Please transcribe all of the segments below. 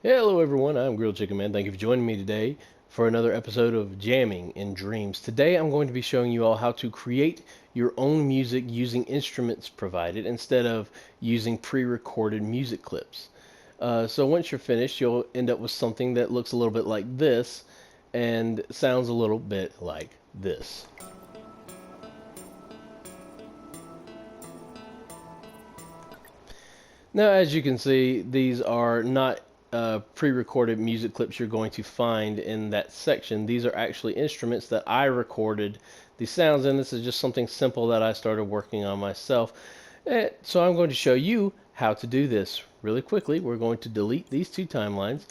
Hello everyone, I'm Grilled Chicken Man. Thank you for joining me today for another episode of Jamming in Dreams. Today I'm going to be showing you all how to create your own music using instruments provided instead of using pre-recorded music clips. So once you're finished, you'll end up with something that looks a little bit like this and sounds a little bit like this. Now, as you can see, these are not pre-recorded music clips you're going to find in that section. These are actually instruments that I recorded the sounds in. This is just something simple that I started working on myself. So I'm going to show you how to do this really quickly. We're going to delete these two timelines.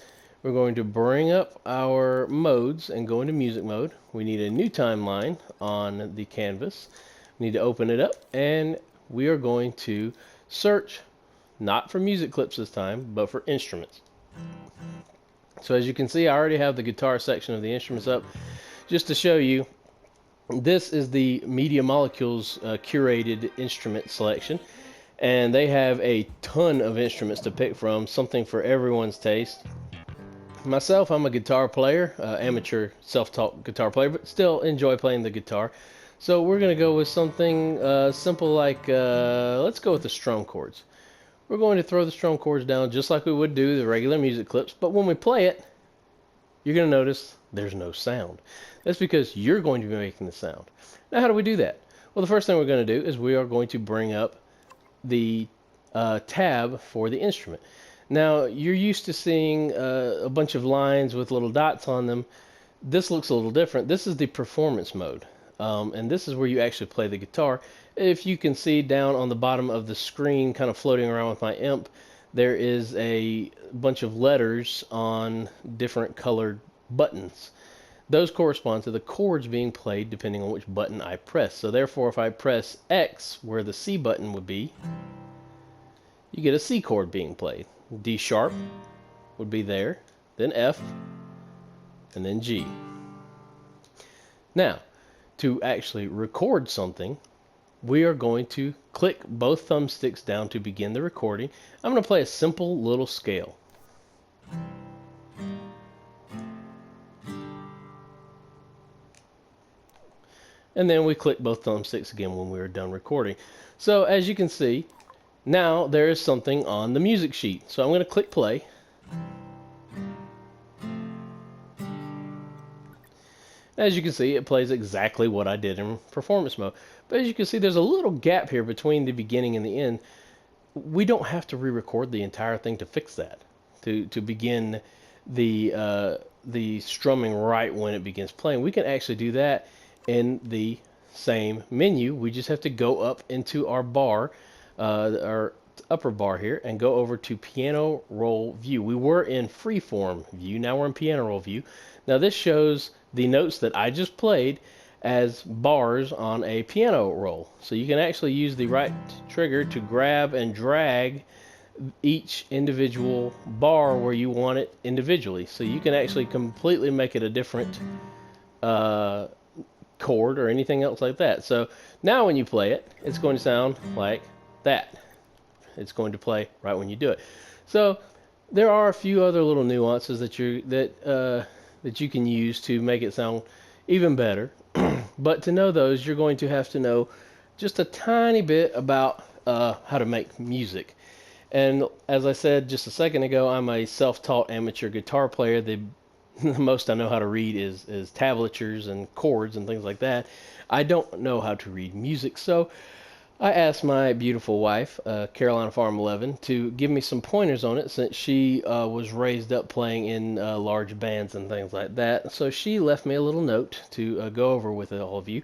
We're going to bring up our modes and go into music mode. We need a new timeline on the canvas. We need to open it up, and we are going to search not for music clips this time, but for instruments. So as you can see, I already have the guitar section of the instruments up. Just to show you, this is the Media Molecules curated instrument selection. And they have a ton of instruments to pick from, something for everyone's taste. Myself, I'm a guitar player, amateur self-taught guitar player, but still enjoy playing the guitar. So we're going to go with something simple like, let's go with the strum chords. We're going to throw the strum chords down just like we would do the regular music clips, but when we play it, you're going to notice there's no sound. That's because you're going to be making the sound. Now, how do we do that? Well, the first thing we're going to do is we are going to bring up the tab for the instrument. Now, you're used to seeing a bunch of lines with little dots on them. This looks a little different. This is the performance mode, and this is where you actually play the guitar. If you can see down on the bottom of the screen, kind of floating around with my imp, there is a bunch of letters on different colored buttons. Those correspond to the chords being played depending on which button I press. So therefore, if I press X, where the C button would be, you get a C chord being played. D sharp would be there, then F, and then G. Now, to actually record something, we are going to click both thumbsticks down to begin the recording. I'm going to play a simple little scale. And then we click both thumbsticks again when we are done recording. So as you can see, now there is something on the music sheet. So I'm going to click play. As you can see, it plays exactly what I did in performance mode. But as you can see, there's a little gap here between the beginning and the end. We don't have to re-record the entire thing to fix that, to begin the strumming right when it begins playing. We can actually do that in the same menu. We just have to go up into our bar, our upper bar here, and go over to piano roll view. We were in freeform view, now we're in piano roll view. Now this shows the notes that I just played as bars on a piano roll. So you can actually use the right trigger to grab and drag each individual bar where you want it individually. So you can actually completely make it a different chord or anything else like that. So now when you play it, it's going to sound like that. It's going to play right when you do it. So there are a few other little nuances that you can use to make it sound even better. But to know those, you're going to have to know just a tiny bit about how to make music. And as I said just a second ago, I'm a self-taught amateur guitar player. The most I know how to read is tablatures and chords and things like that. I don't know how to read music, so I asked my beautiful wife, Carolina Farm 11, to give me some pointers on it since she was raised up playing in large bands and things like that. So she left me a little note to go over with all of you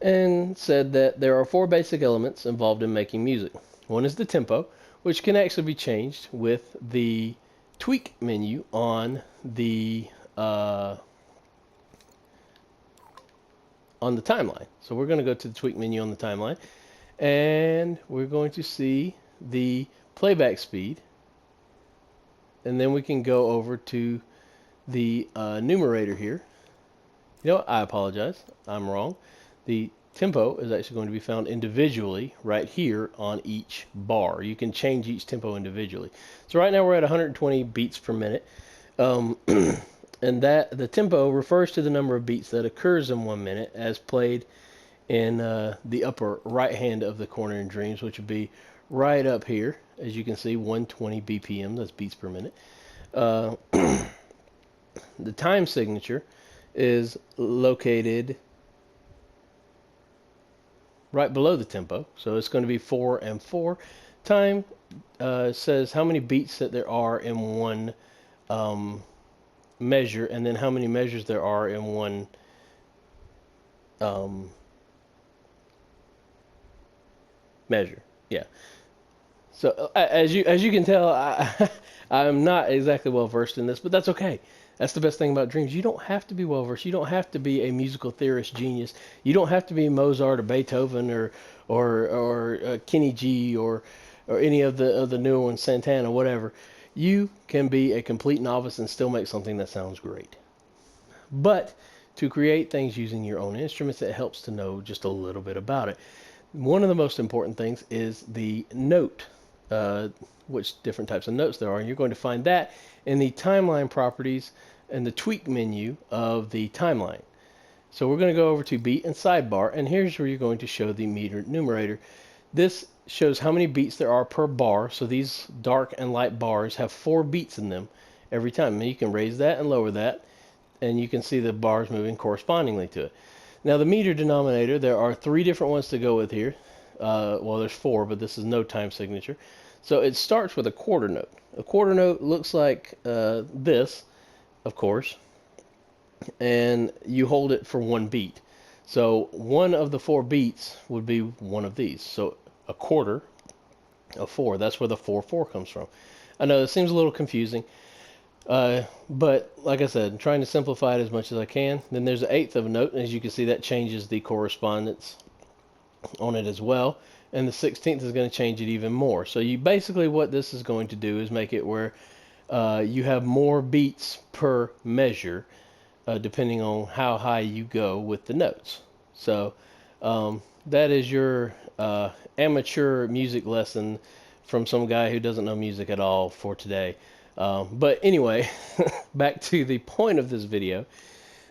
and said that there are four basic elements involved in making music. One is the tempo, which can actually be changed with the tweak menu on the timeline. So we're going to go to the tweak menu on the timeline, and we're going to see the playback speed, and then we can go over to the numerator here. You know what? I apologize. I'm wrong. The tempo is actually going to be found individually right here on each bar. You can change each tempo individually. So right now we're at 120 beats per minute. And that the tempo refers to the number of beats that occurs in 1 minute as played in the upper right hand of the corner in Dreams, which would be right up here. As you can see, 120 BPM, that's beats per minute. Uh, the time signature is located right below the tempo, so it's going to be 4 and 4. Time says how many beats that there are in one measure, and then how many measures there are in one measure. Yeah. So as you can tell, I'm not exactly well versed in this, but that's okay. That's the best thing about Dreams. You don't have to be well versed. You don't have to be a musical theorist genius. You don't have to be Mozart or Beethoven or Kenny G or any of the newer ones, Santana, whatever. You can be a complete novice and still make something that sounds great. But to create things using your own instruments, it helps to know just a little bit about it. One of the most important things is the note, which different types of notes there are, and you're going to find that in the timeline properties and the tweak menu of the timeline. So we're going to go over to beat and sidebar, and here's where you're going to show the meter numerator. This shows how many beats there are per bar, so these dark and light bars have 4 beats in them every time. And you can raise that and lower that, and you can see the bars moving correspondingly to it. Now the meter denominator, there are 3 different ones to go with here. Well, there's 4, but this is no time signature. So it starts with a quarter note. A quarter note looks like this, of course, and you hold it for 1 beat. So one of the 4 beats would be one of these. So a quarter of 4, that's where the 4/4 comes from. I know it seems a little confusing. But like I said, I'm trying to simplify it as much as I can. Then there's an eighth of a note, and as you can see, that changes the correspondence on it as well. And the 16th is going to change it even more. So you basically, what this is going to do is make it where you have more beats per measure, depending on how high you go with the notes. So that is your amateur music lesson from some guy who doesn't know music at all for today. But anyway, back to the point of this video.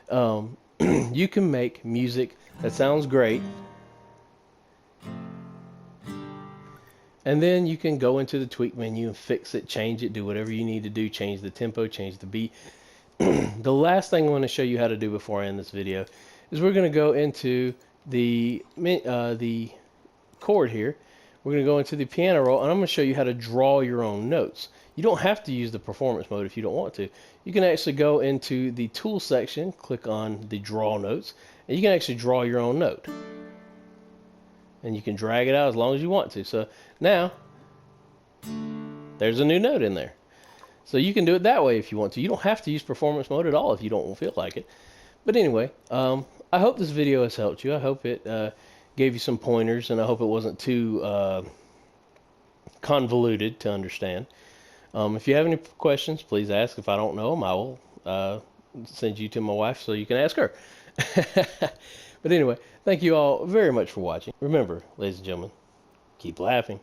You can make music that sounds great, and then you can go into the tweak menu and fix it, change it, do whatever you need to do, change the tempo, change the beat. The last thing I want to show you how to do before I end this video is we're going to go into the chord here. We're going to go into the piano roll, and I'm going to show you how to draw your own notes. You don't have to use the performance mode if you don't want to. You can actually go into the tool section, click on the draw notes, and you can actually draw your own note. And you can drag it out as long as you want to. So now, there's a new note in there. So you can do it that way if you want to. You don't have to use performance mode at all if you don't feel like it. But anyway, I hope this video has helped you. I hope it gave you some pointers, and I hope it wasn't too convoluted to understand. If you have any questions, please ask. If I don't know them, I will send you to my wife so you can ask her. But anyway, thank you all very much for watching. Remember, ladies and gentlemen, keep laughing.